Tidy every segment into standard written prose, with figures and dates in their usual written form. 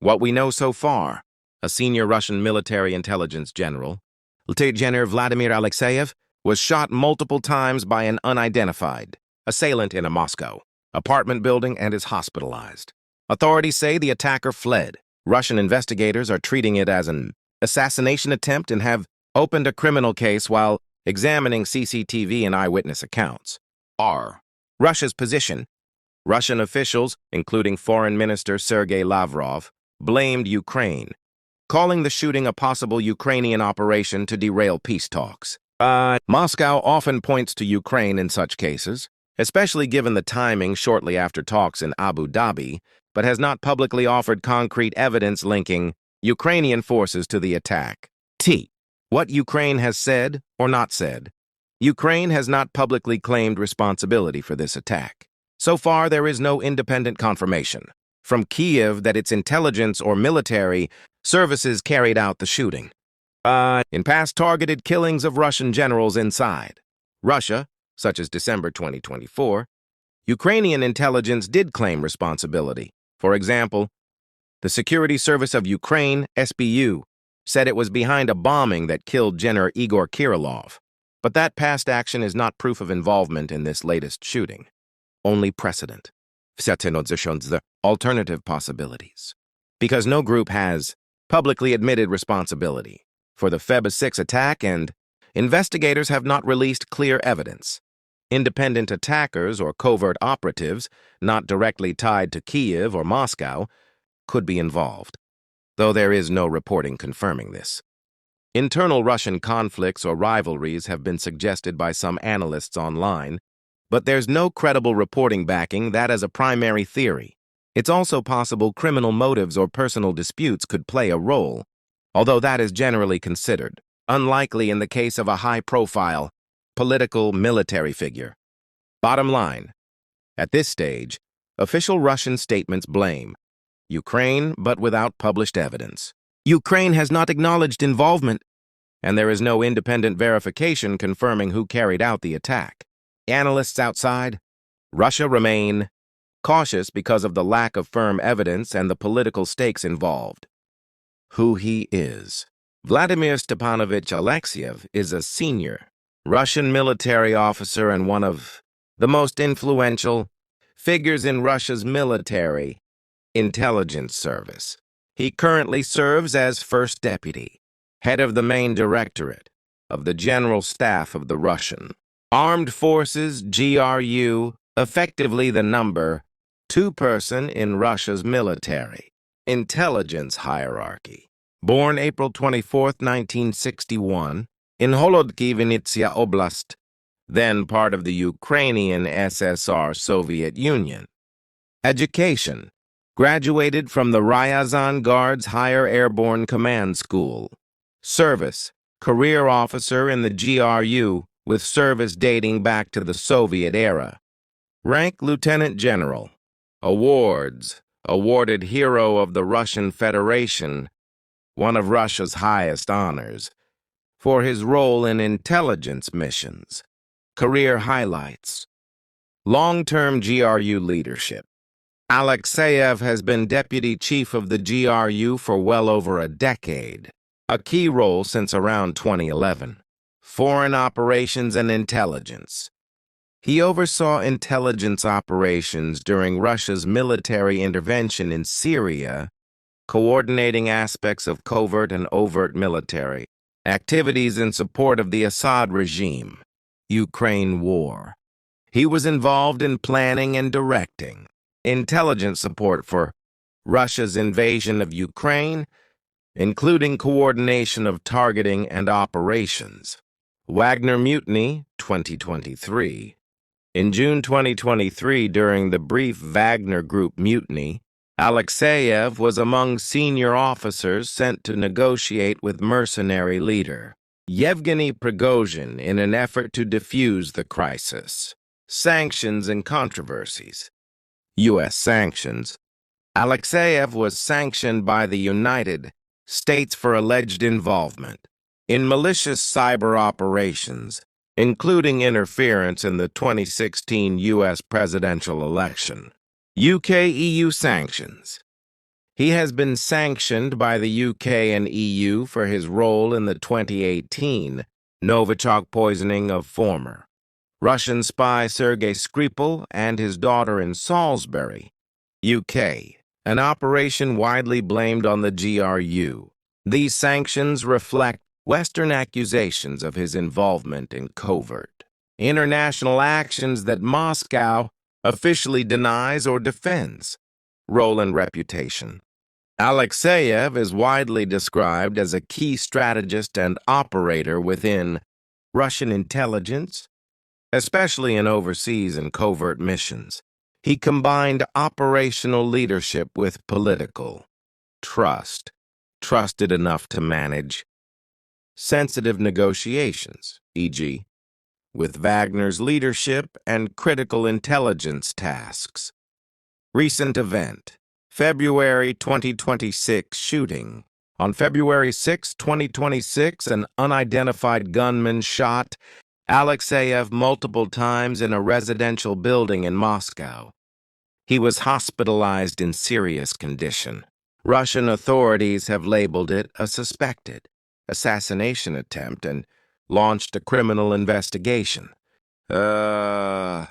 What we know so far, a senior Russian military intelligence general, Lieutenant General Vladimir Alekseyev, was shot multiple times by an unidentified assailant in a Moscow apartment building and is hospitalized. Authorities say the attacker fled. Russian investigators are treating it as an assassination attempt and have opened a criminal case while examining CCTV and eyewitness accounts. Russia's position. Russian officials, including Foreign Minister Sergei Lavrov, blamed Ukraine, calling the shooting a possible Ukrainian operation to derail peace talks. Moscow often points to Ukraine in such cases, especially given the timing shortly after talks in Abu Dhabi, but has not publicly offered concrete evidence linking Ukrainian forces to the attack. What Ukraine has said or not said. Ukraine has not publicly claimed responsibility for this attack. So far, there is no independent confirmation from Kyiv that its intelligence or military services carried out the shooting. In past targeted killings of Russian generals inside Russia, such as December 2024, Ukrainian intelligence did claim responsibility. For example, the Security Service of Ukraine, SBU, said it was behind a bombing that killed General Igor Kirillov. But that past action is not proof of involvement in this latest shooting. Only precedent. The alternative possibilities. Because no group has publicly admitted responsibility for the Feb 6 attack, and investigators have not released clear evidence. Independent attackers or covert operatives, not directly tied to Kyiv or Moscow, could be involved, though there is no reporting confirming this. Internal Russian conflicts or rivalries have been suggested by some analysts online, but there's no credible reporting backing that as a primary theory. It's also possible criminal motives or personal disputes could play a role, although that is generally considered unlikely in the case of a high-profile, political military figure. Bottom line, at this stage, official Russian statements blame Ukraine, but without published evidence. Ukraine has not acknowledged involvement, and there is no independent verification confirming who carried out the attack. Analysts outside Russia remain cautious because of the lack of firm evidence and the political stakes involved. Who he is. Vladimir Stepanovich Alekseyev is a senior Russian military officer and one of the most influential figures in Russia's military intelligence service. He currently serves as First Deputy, head of the main directorate of the General Staff of the Russian Armed Forces, GRU, effectively the number 2 person in Russia's military intelligence hierarchy. Born April 24, 1961, in Holodki-Vinnytsia Oblast, then part of the Ukrainian SSR Soviet Union. Education. Graduated from the Ryazan Guards Higher Airborne Command School. Service. Career officer in the GRU, with service dating back to the Soviet era. Rank Lieutenant General. Awards. Awarded Hero of the Russian Federation, one of Russia's highest honors, for his role in intelligence missions. Career highlights. Long-term GRU leadership. Alekseyev has been deputy chief of the GRU for well over a decade, a key role since around 2011. Foreign operations and intelligence. He oversaw intelligence operations during Russia's military intervention in Syria, coordinating aspects of covert and overt military activities in support of the Assad regime. Ukraine war. He was involved in planning and directing intelligence support for Russia's invasion of Ukraine, including coordination of targeting and operations. Wagner Mutiny, 2023. In June 2023, during the brief Wagner Group mutiny, Alekseyev was among senior officers sent to negotiate with mercenary leader Yevgeny Prigozhin in an effort to defuse the crisis. Sanctions and controversies. U.S. sanctions. Alekseyev was sanctioned by the United States for alleged involvement in malicious cyber operations, including interference in the 2016 U.S. presidential election. UK-EU sanctions. He has been sanctioned by the UK and EU for his role in the 2018 Novichok poisoning of former Russian spy Sergei Skripal and his daughter in Salisbury, UK, an operation widely blamed on the GRU. These sanctions reflect Western accusations of his involvement in covert international actions that Moscow officially denies or defends. Role and reputation. Alekseyev is widely described as a key strategist and operator within Russian intelligence, especially in overseas and covert missions. He combined operational leadership with political trust, trusted enough to manage sensitive negotiations, e.g., with Wagner's leadership and critical intelligence tasks. Recent event, February 2026 shooting. On February 6, 2026, an unidentified gunman shot Alekseyev multiple times in a residential building in Moscow. He was hospitalized in serious condition. Russian authorities have labeled it a suspected assassination attempt and launched a criminal investigation. The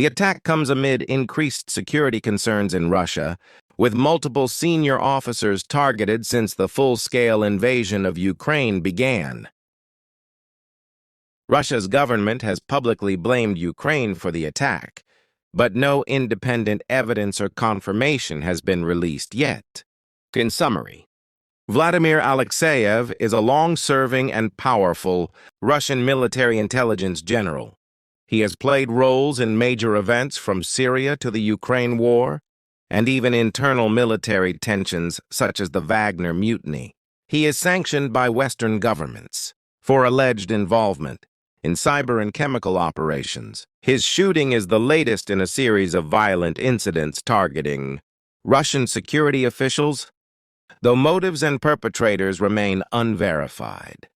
attack comes amid increased security concerns in Russia, with multiple senior officers targeted since the full-scale invasion of Ukraine began. Russia's government has publicly blamed Ukraine for the attack, but no independent evidence or confirmation has been released yet. In summary, Vladimir Alekseyev is a long-serving and powerful Russian military intelligence general. He has played roles in major events from Syria to the Ukraine war, and even internal military tensions such as the Wagner mutiny. He is sanctioned by Western governments for alleged involvement in cyber and chemical operations. His shooting is the latest in a series of violent incidents targeting Russian security officials, though motives and perpetrators remain unverified.